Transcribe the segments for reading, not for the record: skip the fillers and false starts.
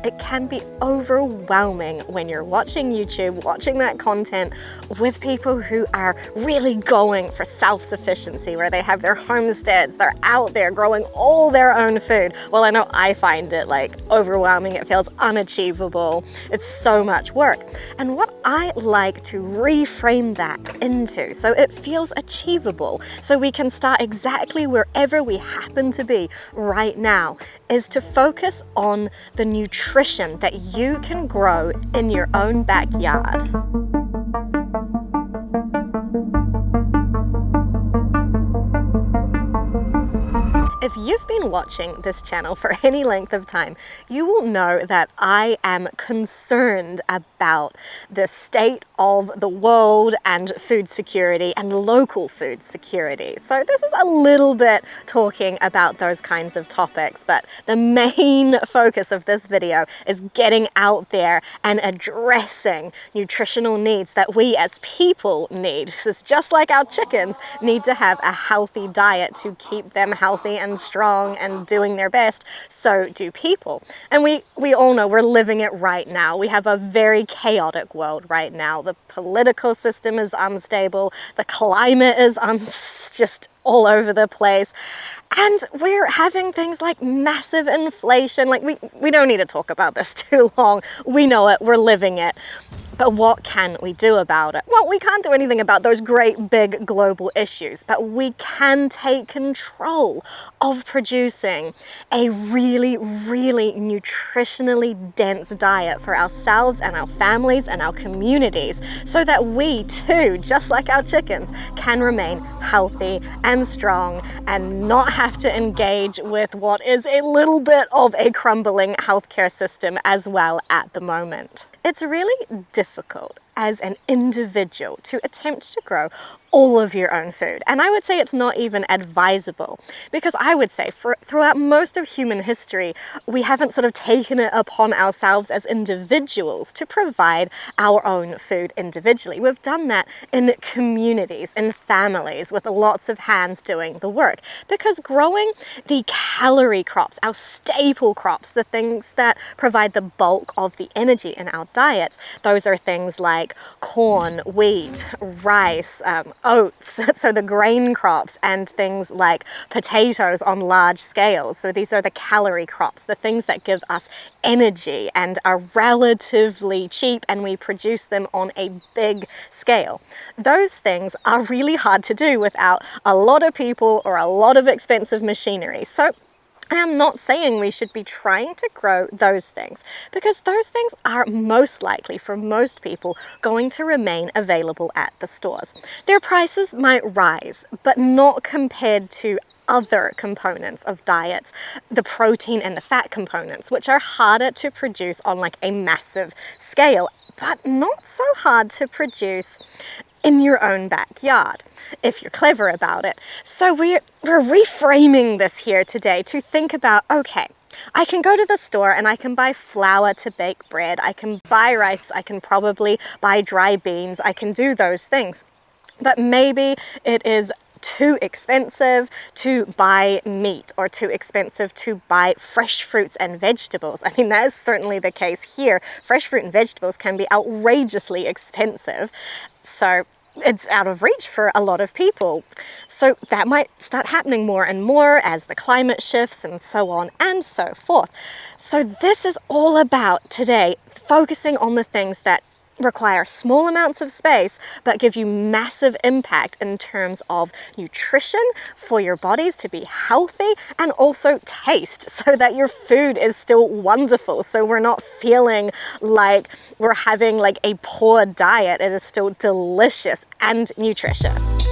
it can be overwhelming when you're watching YouTube, watching that content with people who are really going for self-sufficiency, where they have their homesteads, they're out there growing all their own food. Well, I know I find it like overwhelming. It feels unachievable. It's so much work. And what I like to reframe that into so it feels achievable, so we can start exactly wherever we happen to be right now, is to focus on the nutrition that you can grow in your own backyard. If you've been watching this channel for any length of time, you will know that I am concerned about the state of the world and food security and local food security. So this is a little bit talking about those kinds of topics, but the main focus of this video is getting out there and addressing nutritional needs that we as people need. This is just like our chickens need to have a healthy diet to keep them healthy and strong and doing their best, so do people. And we all know we're living it right now. We have a very chaotic world right now. The political system is unstable, the climate is just all over the place, and we're having things like massive inflation. Like we don't need to talk about this too long. We know it, we're living it. But what can we do about it? Well, we can't do anything about those great big global issues, but we can take control of producing a really, really nutritionally dense diet for ourselves and our families and our communities, so that we too, just like our chickens, can remain healthy and strong and not have to engage with what is a little bit of a crumbling healthcare system as well at the moment. It's really difficult as an individual to attempt to grow all of your own food. And I would say it's not even advisable, because I would say throughout most of human history, we haven't sort of taken it upon ourselves as individuals to provide our own food individually. We've done that in communities, in families, with lots of hands doing the work. Because growing the calorie crops, our staple crops, the things that provide the bulk of the energy in our diets, those are things like corn, wheat, rice, oats, so the grain crops, and things like potatoes on large scales. So these are the calorie crops, the things that give us energy and are relatively cheap, and we produce them on a big scale. Those things are really hard to do without a lot of people or a lot of expensive machinery. So I am not saying we should be trying to grow those things, because those things are most likely, for most people, going to remain available at the stores. Their prices might rise, but not compared to other components of diets, the protein and the fat components, which are harder to produce on like a massive scale, but not so hard to produce in your own backyard, if you're clever about it. So we're reframing this here today to think about, okay, I can go to the store and I can buy flour to bake bread, I can buy rice, I can probably buy dry beans, I can do those things. But maybe it is too expensive to buy meat, or too expensive to buy fresh fruits and vegetables. I mean, that is certainly the case here. Fresh fruit and vegetables can be outrageously expensive. So it's out of reach for a lot of people. So that might start happening more and more as the climate shifts and so on and so forth. So this is all about today focusing on the things that require small amounts of space but give you massive impact in terms of nutrition for your bodies to be healthy, and also taste, so that your food is still wonderful, so we're not feeling like we're having like a poor diet. It is still delicious and nutritious.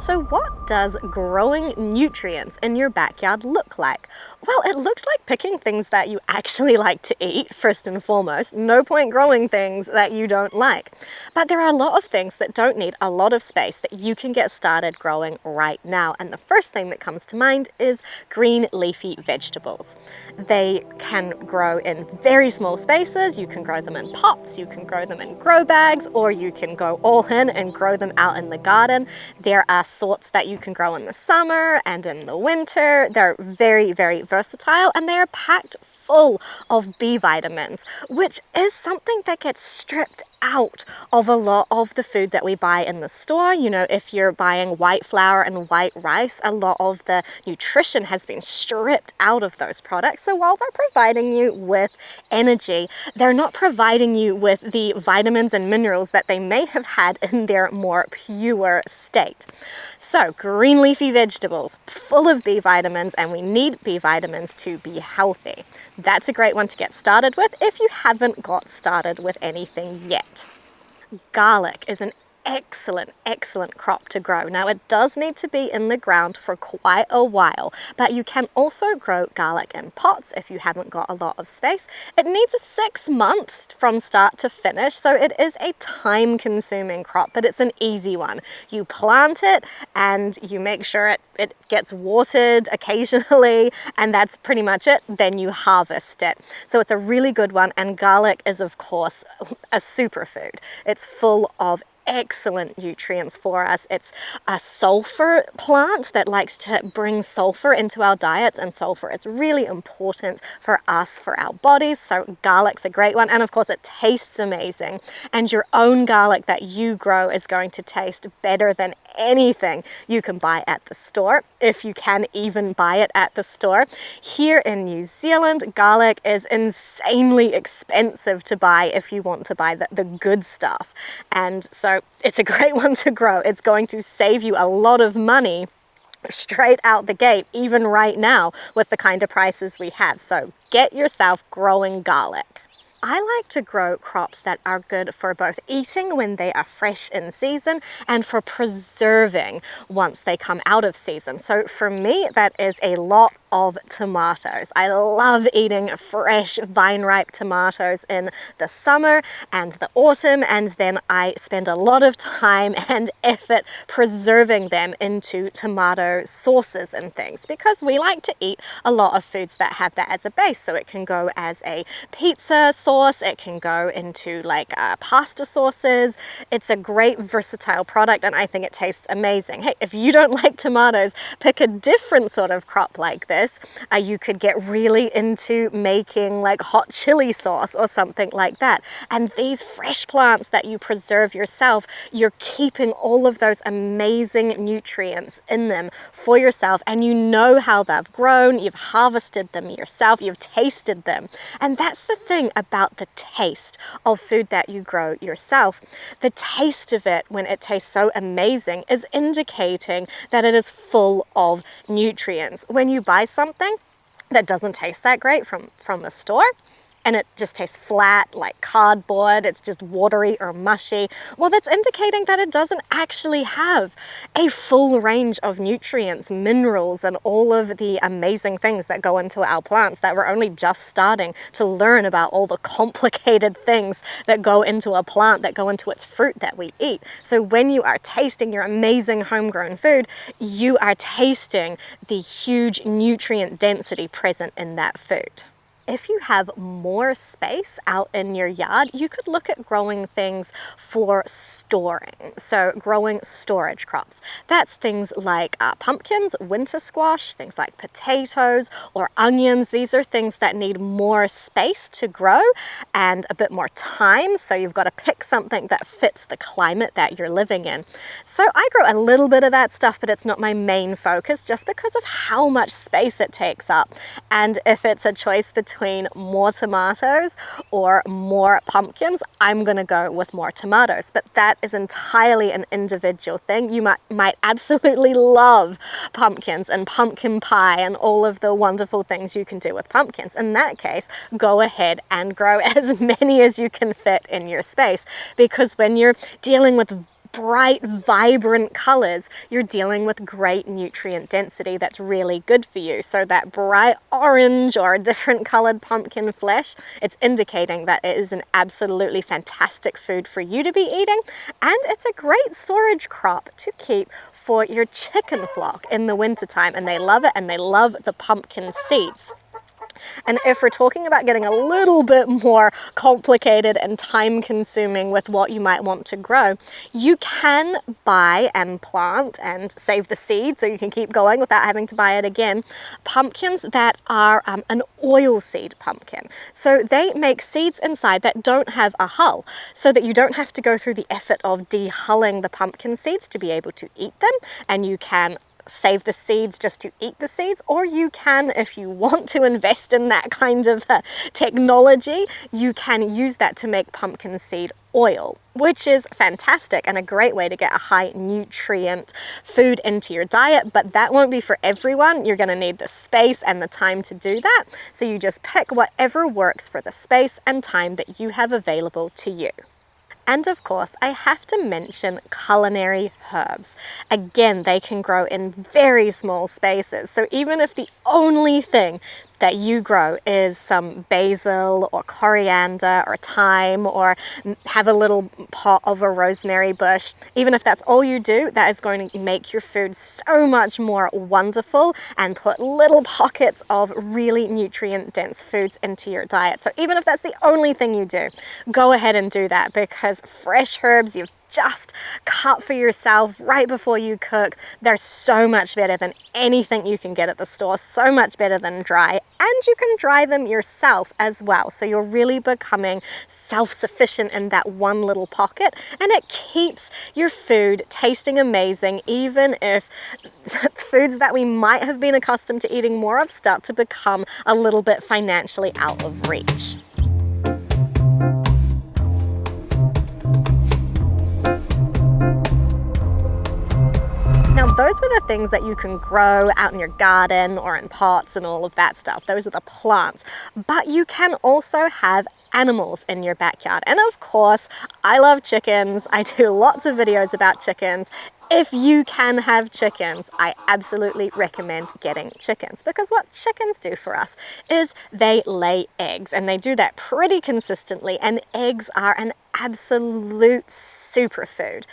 So what does growing nutrients in your backyard look like? Well, it looks like picking things that you actually like to eat, first and foremost. No point growing things that you don't like. But there are a lot of things that don't need a lot of space that you can get started growing right now. And the first thing that comes to mind is green leafy vegetables. They can grow in very small spaces. You can grow them in pots, you can grow them in grow bags, or you can go all in and grow them out in the garden. There are sorts that you can grow in the summer and in the winter. They're very, very versatile, and they are packed full of B vitamins, which is something that gets stripped out of a lot of the food that we buy in the store. You know, if you're buying white flour and white rice, a lot of the nutrition has been stripped out of those products. So while they're providing you with energy, they're not providing you with the vitamins and minerals that they may have had in their more pure state. So green leafy vegetables, full of B vitamins, and we need B vitamins to be healthy. That's a great one to get started with if you haven't got started with anything yet. Garlic is an excellent crop to grow. Now, it does need to be in the ground for quite a while, but you can also grow garlic in pots if you haven't got a lot of space. It needs 6 months from start to finish, so it is a time-consuming crop, but it's an easy one. You plant it and you make sure it gets watered occasionally, and that's pretty much it. Then you harvest it. So it's a really good one, and garlic is, of course, a superfood. It's full of excellent nutrients for us. It's a sulfur plant that likes to bring sulfur into our diets, and sulfur is really important for us, for our bodies. So garlic's a great one, and of course it tastes amazing, and your own garlic that you grow is going to taste better than anything you can buy at the store, if you can even buy it at the store. Here in New Zealand, garlic is insanely expensive to buy if you want to buy the good stuff, and so it's a great one to grow. It's going to save you a lot of money straight out the gate, even right now with the kind of prices we have. So get yourself growing garlic. I like to grow crops that are good for both eating when they are fresh in season and for preserving once they come out of season. So for me, that is a lot of tomatoes. I love eating fresh vine-ripe tomatoes in the summer and the autumn, and then I spend a lot of time and effort preserving them into tomato sauces and things, because we like to eat a lot of foods that have that as a base. So it can go as a pizza sauce, it can go into like pasta sauces. It's a great versatile product, and I think it tastes amazing. Hey, if you don't like tomatoes, pick a different sort of crop like this. You could get really into making like hot chili sauce or something like that. And these fresh plants that you preserve yourself, you're keeping all of those amazing nutrients in them for yourself, and you know how they've grown, you've harvested them yourself, you've tasted them. And that's the thing about the taste of food that you grow yourself. The taste of it, when it tastes so amazing, is indicating that it is full of nutrients. When you buy something that doesn't taste that great from the store, and it just tastes flat like cardboard, it's just watery or mushy, well, that's indicating that it doesn't actually have a full range of nutrients, minerals, and all of the amazing things that go into our plants that we're only just starting to learn about, all the complicated things that go into a plant, that go into its fruit that we eat. So when you are tasting your amazing homegrown food, you are tasting the huge nutrient density present in that food. If you have more space out in your yard, you could look at growing things for storing. So growing storage crops. That's things like pumpkins, winter squash, things like potatoes or onions. These are things that need more space to grow and a bit more time. So you've got to pick something that fits the climate that you're living in. So I grow a little bit of that stuff, but it's not my main focus just because of how much space it takes up. And if it's a choice between more tomatoes or more pumpkins, I'm going to go with more tomatoes. But that is entirely an individual thing. You might absolutely love pumpkins and pumpkin pie and all of the wonderful things you can do with pumpkins. In that case, go ahead and grow as many as you can fit in your space, because when you're dealing with bright, vibrant colors, you're dealing with great nutrient density that's really good for you. So that bright orange or a different colored pumpkin flesh, it's indicating that it is an absolutely fantastic food for you to be eating, and it's a great storage crop to keep for your chicken flock in the wintertime, and they love it, and they love the pumpkin seeds. And if we're talking about getting a little bit more complicated and time consuming with what you might want to grow, you can buy and plant and save the seed so you can keep going without having to buy it again, pumpkins that are an oil seed pumpkin. So they make seeds inside that don't have a hull, so that you don't have to go through the effort of dehulling the pumpkin seeds to be able to eat them, and you can save the seeds just to eat the seeds, or you can, if you want to invest in that kind of technology, you can use that to make pumpkin seed oil, which is fantastic and a great way to get a high nutrient food into your diet. But that won't be for everyone. You're going to need the space and the time to do that. So you just pick whatever works for the space and time that you have available to you. And of course, I have to mention culinary herbs. Again, they can grow in very small spaces. So even if the only thing that you grow is some basil or coriander or thyme, or have a little pot of a rosemary bush, even if that's all you do, that is going to make your food so much more wonderful and put little pockets of really nutrient dense foods into your diet. So even if that's the only thing you do, go ahead and do that, because fresh herbs you've just cut for yourself right before you cook, they're so much better than anything you can get at the store, so much better than dry, and you can dry them yourself as well. So you're really becoming self-sufficient in that one little pocket, and it keeps your food tasting amazing, even if foods that we might have been accustomed to eating more of start to become a little bit financially out of reach. Now, those were the things that you can grow out in your garden or in pots and all of that stuff. Those are the plants. But you can also have animals in your backyard. And of course, I love chickens. I do lots of videos about chickens. If you can have chickens, I absolutely recommend getting chickens, because what chickens do for us is they lay eggs, and they do that pretty consistently, and eggs are an absolute superfood.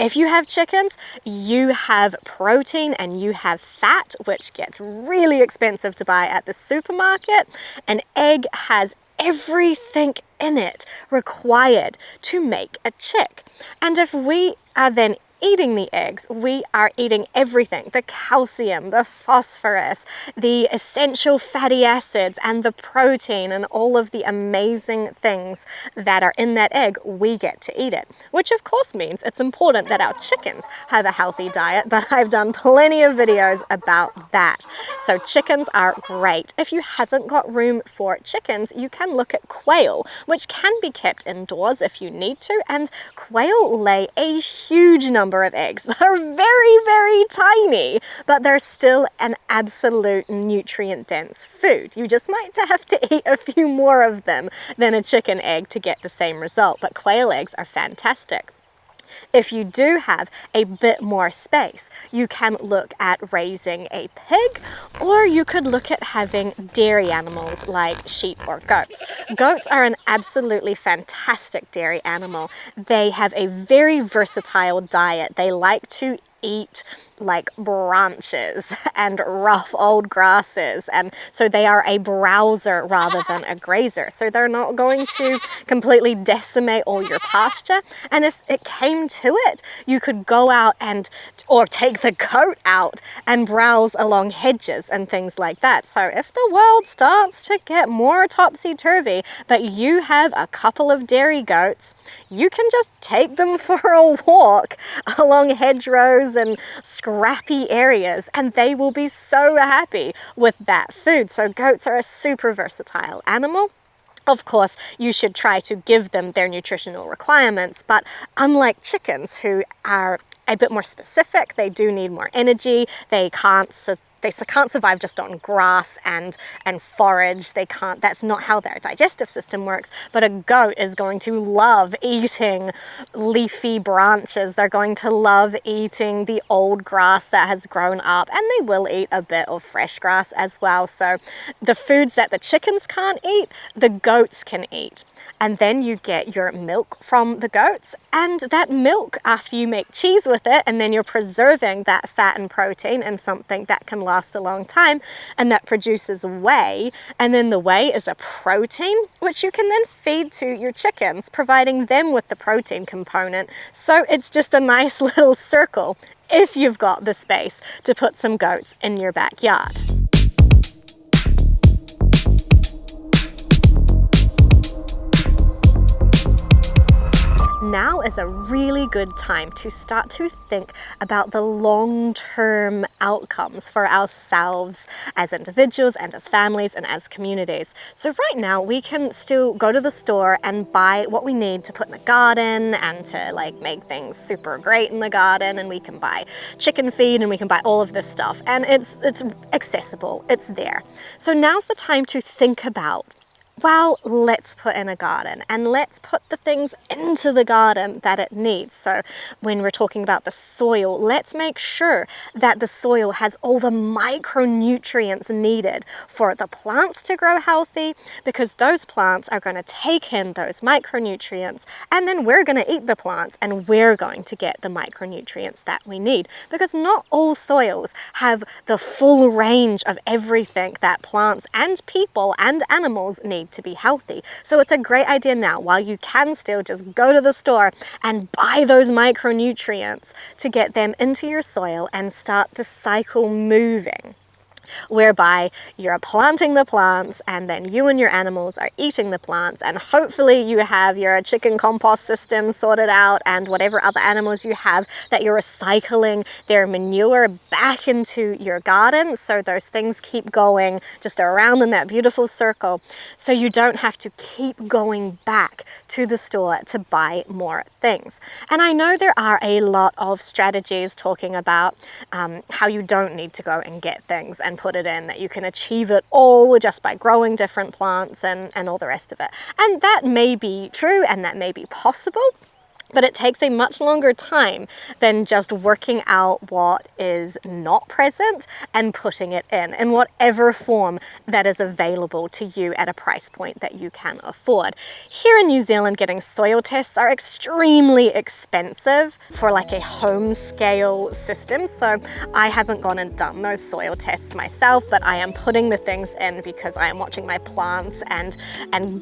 If you have chickens, you have protein and you have fat, which gets really expensive to buy at the supermarket. An egg has everything in it required to make a chick. And if we are then eating the eggs, we are eating everything: the calcium, the phosphorus, the essential fatty acids, and the protein, and all of the amazing things that are in that egg. We get to eat it, which of course means it's important that our chickens have a healthy diet, but I've done plenty of videos about that. So chickens are great. If you haven't got room for chickens, you can look at quail, which can be kept indoors if you need to, and quail lay a huge number of eggs. They're very, very tiny, but they're still an absolute nutrient dense food. You just might have to eat a few more of them than a chicken egg to get the same result, but quail eggs are fantastic. If you do have a bit more space, you can look at raising a pig, or you could look at having dairy animals like sheep or goats. Goats are an absolutely fantastic dairy animal. They have a very versatile diet. They like to eat like branches and rough old grasses, and so they are a browser rather than a grazer. So they're not going to completely decimate all your pasture, and if it came to it, you could go out or take the goat out and browse along hedges and things like that. So if the world starts to get more topsy-turvy, but you have a couple of dairy goats, you can just take them for a walk along hedgerows and scrappy areas, and they will be so happy with that food. So goats are a super versatile animal. Of course, you should try to give them their nutritional requirements, but unlike chickens, who are a bit more specific, they do need more energy, they can't They can't survive just on grass and forage. They can't, that's not how their digestive system works. But a goat is going to love eating leafy branches. They're going to love eating the old grass that has grown up, and they will eat a bit of fresh grass as well. So the foods that the chickens can't eat, the goats can eat. And then you get your milk from the goats, and that milk, after you make cheese with it, and then you're preserving that fat and protein in something that can last a long time, and that produces whey. And then the whey is a protein which you can then feed to your chickens, providing them with the protein component. So it's just a nice little circle if you've got the space to put some goats in your backyard. Now is a really good time to start to think about the long-term outcomes for ourselves as individuals and as families and as communities. So right now we can still go to the store and buy what we need to put in the garden and to like make things super great in the garden, and we can buy chicken feed and we can buy all of this stuff, and it's accessible, it's there. So now's the time to think about, well, let's put in a garden and let's put the things into the garden that it needs. So when we're talking about the soil, let's make sure that the soil has all the micronutrients needed for the plants to grow healthy, because those plants are going to take in those micronutrients, and then we're going to eat the plants and we're going to get the micronutrients that we need, because not all soils have the full range of everything that plants and people and animals need to be healthy. So it's a great idea now, while you can still, just go to the store and buy those micronutrients to get them into your soil and start the cycle moving, whereby you're planting the plants and then you and your animals are eating the plants, and hopefully you have your chicken compost system sorted out and whatever other animals you have, that you're recycling their manure back into your garden, so those things keep going just around in that beautiful circle, so you don't have to keep going back to the store to buy more things. And I know there are a lot of strategies talking about how you don't need to go and get things and put it in, that you can achieve it all just by growing different plants and all the rest of it. And that may be true and that may be possible, but it takes a much longer time than just working out what is not present and putting it in whatever form that is available to you at a price point that you can afford. Here in New Zealand, getting soil tests are extremely expensive for like a home scale system. So I haven't gone and done those soil tests myself, but I am putting the things in because I am watching my plants and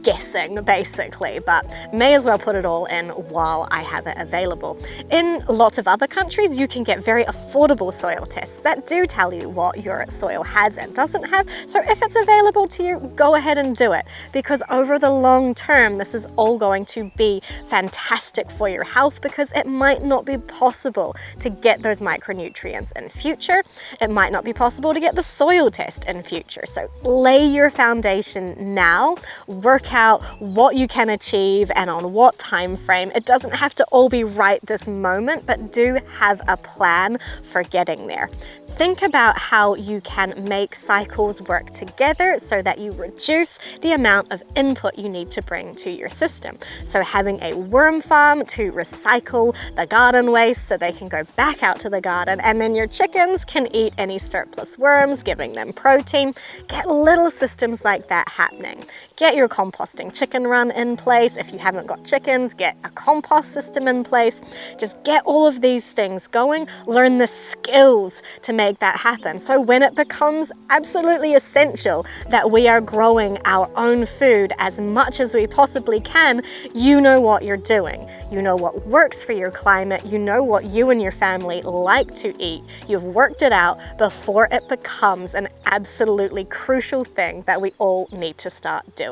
guessing basically, but may as well put it all in while I have it available. In lots of other countries, you can get very affordable soil tests that do tell you what your soil has and doesn't have. So if it's available to you, go ahead and do it, because over the long term, this is all going to be fantastic for your health, because it might not be possible to get those micronutrients in future. It might not be possible to get the soil test in future. So lay your foundation now, work out what you can achieve and on what time frame. It doesn't have to all be right this moment, but do have a plan for getting there. Think about how you can make cycles work together so that you reduce the amount of input you need to bring to your system. So having a worm farm to recycle the garden waste so they can go back out to the garden, and then your chickens can eat any surplus worms, giving them protein. Get little systems like that happening. Get your composting chicken run in place. If you haven't got chickens, get a compost system in place. Just get all of these things going. Learn the skills to make that happen. So when it becomes absolutely essential that we are growing our own food as much as we possibly can, you know what you're doing. You know what works for your climate. You know what you and your family like to eat. You've worked it out before it becomes an absolutely crucial thing that we all need to start doing.